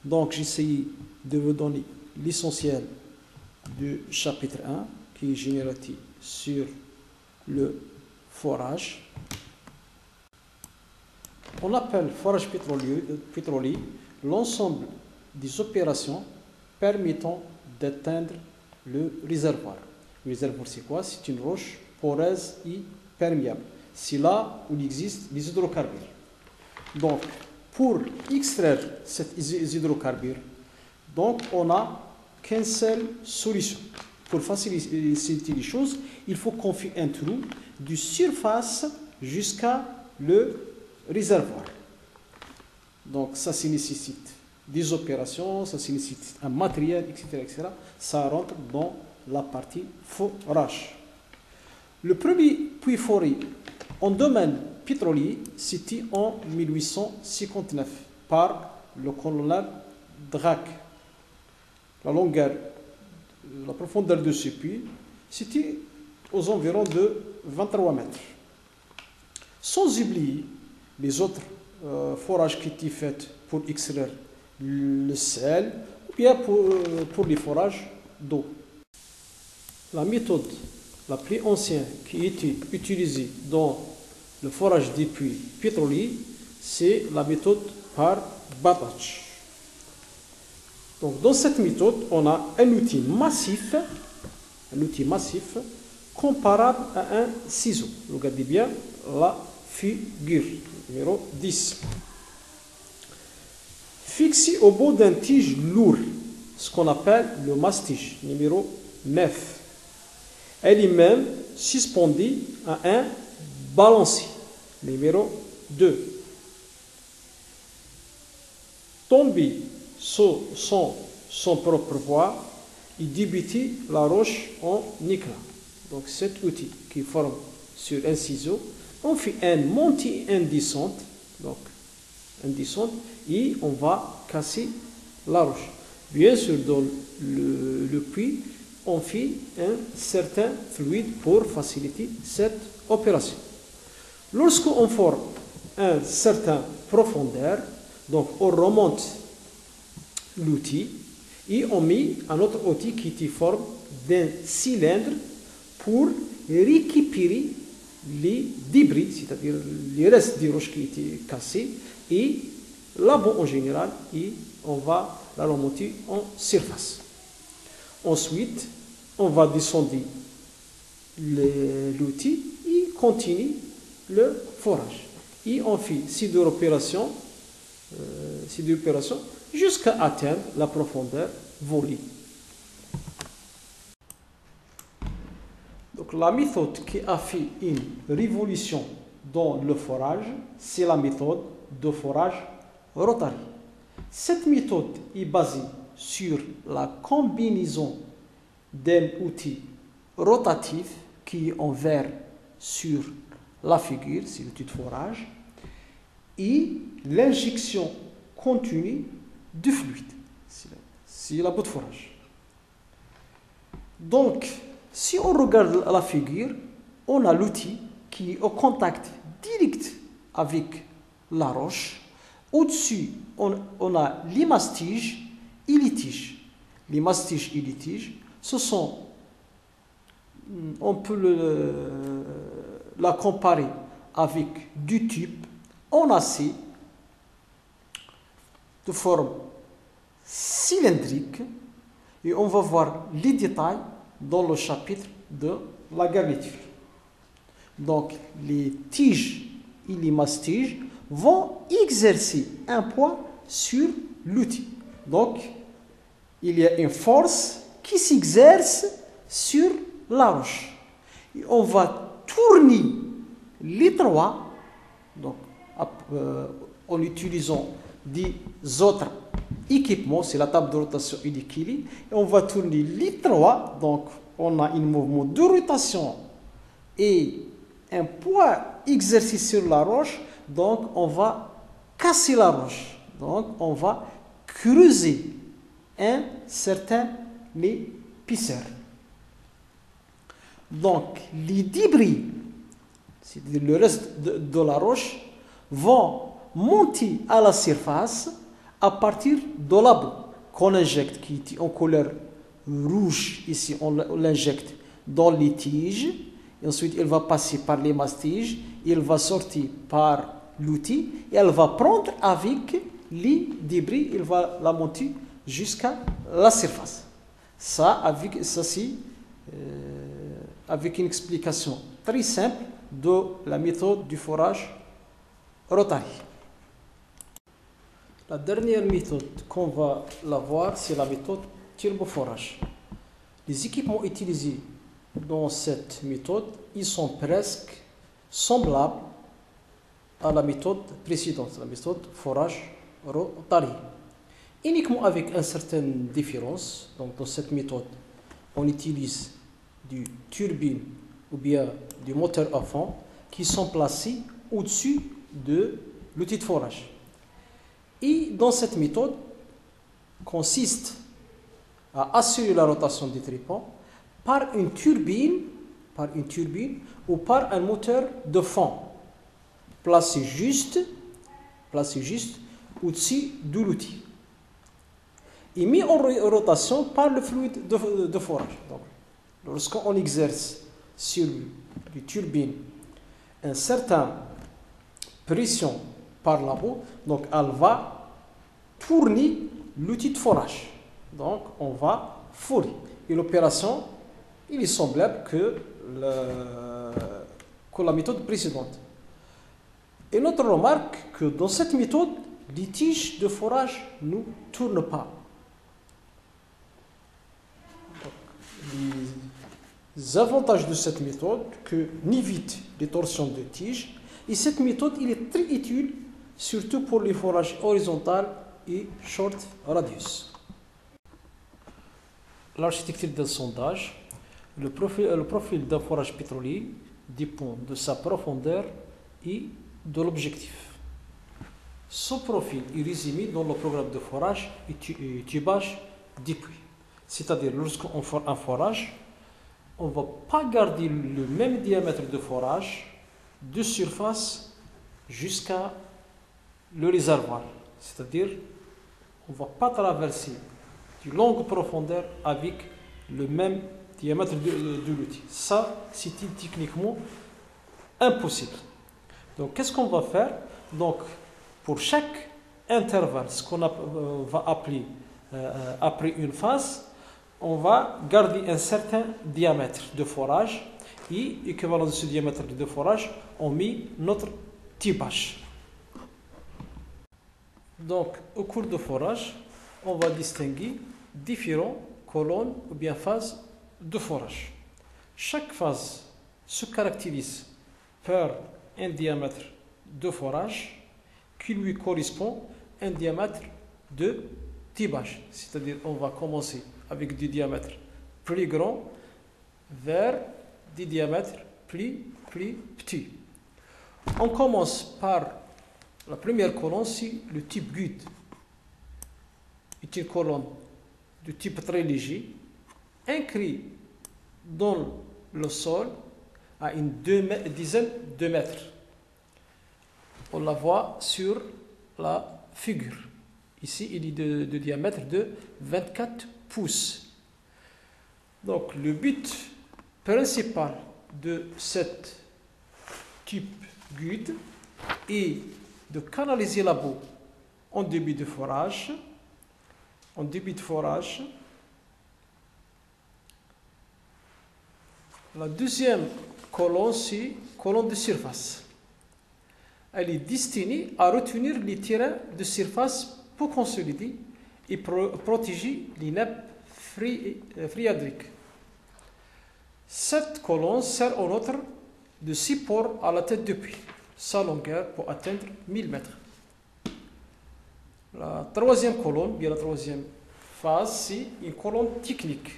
Donc j'essaie de vous donner l'essentiel du chapitre 1 qui est génératif sur le forage. On appelle forage pétrolier l'ensemble des opérations permettant d'atteindre le réservoir. Le réservoir, c'est quoi? C'est une roche poreuse et perméable. C'est là où il existe les hydrocarbures. Donc, pour extraire ces hydrocarbures, donc on n'a qu'une seule solution. Pour faciliter les choses, il faut qu'on fasse un trou de surface jusqu'à le réservoir. Donc, ça nécessite des opérations, ça nécessite un matériel, etc., etc. Ça rentre dans la partie forage. Le premier puits foré en domaine pétrolier, c'était en 1859 par le colonel Drake. La profondeur de ce puits, c'était aux environs de 23 mètres. Sans oublier les autres forages qui étaient faits pour extraire le sel ou bien pour les forages d'eau. La méthode la plus ancienne qui était utilisée dans le forage des puits pétroliers, c'est la méthode par battage. Donc, dans cette méthode, on a un outil massif comparable à un ciseau. Regardez bien la figure numéro 10. Fixé au bout d'un tige lourd, ce qu'on appelle le mastige, numéro 9. Elle est même suspendue à un balancier, numéro 2. Tombé sous son propre poids et débuter la roche en éclat. Donc cet outil qui forme sur un ciseau, on fait un montée et une descente, donc une descente, et on va casser la roche. Bien sûr, dans le puits, on fait un certain fluide pour faciliter cette opération. Lorsqu'on forme un certain profondeur, donc on remonte l'outil et on met un autre outil qui est forme d'un cylindre pour récupérer les débris, c'est-à-dire les restes des roches qui étaient cassées, et la boue en général, et on va la remonter en surface. Ensuite, on va descendre l'outil et continue le forage. Et on fait ces deux opérations jusqu'à atteindre la profondeur voulue. Donc la méthode qui a fait une révolution dans le forage, c'est la méthode de forage rotary. Cette méthode est basée sur la combinaison d'un outil rotatif qui est en vert sur la figure, c'est l'outil de forage, et l'injection continue de fluide, c'est la boue de forage. Donc, si on regarde la figure, on a l'outil qui est au contact direct avec la roche. Au-dessus, on a les mastiges et les tiges. Les mastiges et les tiges, ce sont, on peut la comparer avec du tube en acier de forme cylindrique, et on va voir les détails dans le chapitre de la garniture. Donc, les tiges et les mastiges vont exercer un poids sur l'outil. Donc, il y a une force qui s'exerce sur la roche. Et on va tourner les trois, donc, en utilisant des autres équipements, c'est la table de rotation et d'équilibre, et on va tourner les trois, donc on a un mouvement de rotation et un poids exercé sur la roche, donc on va casser la roche, donc on va creuser un certain épaisseur. Donc les débris, c'est-à-dire le reste de la roche, vont monter à la surface à partir de la boue qu'on injecte, qui est en couleur rouge, ici on l'injecte dans les tiges, et ensuite elle va passer par les mastiges, elle va sortir par l'outil, et elle va prendre avec les débris, elle va la monter jusqu'à la surface. Avec une explication très simple de la méthode du forage rotary. La dernière méthode qu'on va voir, c'est la méthode turboforage. Les équipements utilisés dans cette méthode, ils sont presque semblables à la méthode précédente, la méthode forage rotary. Uniquement avec une certaine différence. Donc dans cette méthode, on utilise du turbine ou bien du moteur à fond qui sont placés au-dessus de l'outil de forage. Et dans cette méthode, consiste à assurer la rotation des tripons par une turbine ou par un moteur de fond placé juste au-dessus de l'outil et mis en rotation par le fluide de forage. Donc, lorsqu'on exerce sur les turbines une certaine pression par la boue, donc elle va tourner l'outil de forage. Donc on va fourrer. Et l'opération, il est semblable que la méthode précédente. Et notre remarque que dans cette méthode, les tiges de forage ne tournent pas. Donc, les avantages de cette méthode que n'évite les torsions de tiges. Et cette méthode, il est très utile, surtout pour les forages horizontaux et short radius. L'architecture d'un sondage. Le profil d'un forage pétrolier dépend de sa profondeur et de l'objectif. Ce profil est résumé dans le programme de forage et tubage des puits. C'est-à-dire, lorsqu'on fait un forage, on ne va pas garder le même diamètre de forage de surface jusqu'à le réservoir. C'est-à-dire, on ne va pas traverser de longues profondeurs avec le même diamètre de l'outil. Ça, c'est techniquement impossible. Donc, qu'est-ce qu'on va faire? Donc, pour chaque intervalle, ce qu'on va appeler après une phase, on va garder un certain diamètre de forage et, équivalent de ce diamètre de forage, on met notre tubage. Donc, au cours de forage, on va distinguer différentes colonnes ou bien phases de forage. Chaque phase se caractérise par un diamètre de forage qui lui correspond à un diamètre de tubage. C'est-à-dire, on va commencer avec des diamètres plus grands vers des diamètres plus petits. On commence par la première colonne, c'est le type GUD. C'est une colonne de type très léger, inscrit dans le sol à une dizaine de mètres. On la voit sur la figure. Ici, il est de diamètre de 24 pouces. Donc, le but principal de cette type GUD est de canaliser la boue en début de forage. La deuxième colonne, c'est colonne de surface. Elle est destinée à retenir les terrains de surface pour consolider et protéger les nappes phréatriques. Cette colonne sert en outre de support à la tête de puits, sa longueur pour atteindre 1000 mètres. La troisième colonne, bien la troisième phase, c'est une colonne technique.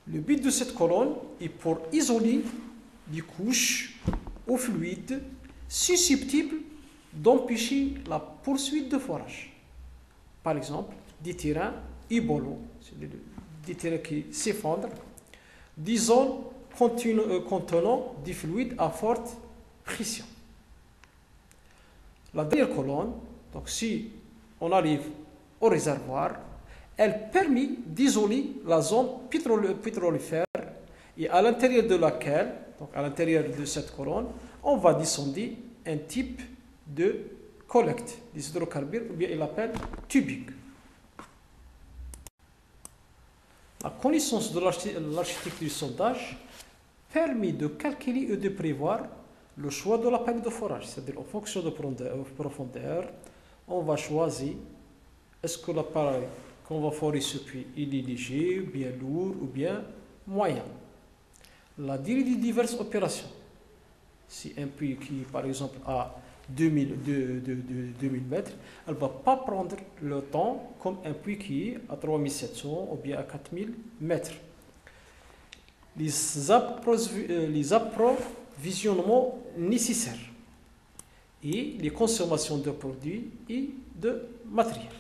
Le but de cette colonne est pour isoler les couches au fluide susceptibles d'empêcher la poursuite de forage. Par exemple, des terrains éboulants, des terrains qui s'effondrent, des zones contenant des fluides à forte pression. La dernière colonne, donc c'est on arrive au réservoir. Elle permet d'isoler la zone pétrolifère et à l'intérieur de laquelle, donc à l'intérieur de cette colonne, on va descendre un type de collecte des hydrocarbures, ou bien il l'appelle tubing. La connaissance de l'architecture du sondage permet de calculer et de prévoir le choix de la panne de forage, c'est-à-dire en fonction de profondeur, on va choisir est-ce que l'appareil qu'on va forer ce puits il est léger, ou bien lourd, ou bien moyen. La durée des diverses opérations. Si un puits qui, par exemple, a 2000 mètres, elle ne va pas prendre le temps comme un puits qui est à 3700 ou bien à 4000 mètres. Les approvisionnements nécessaires et les consommations de produits et de matériel.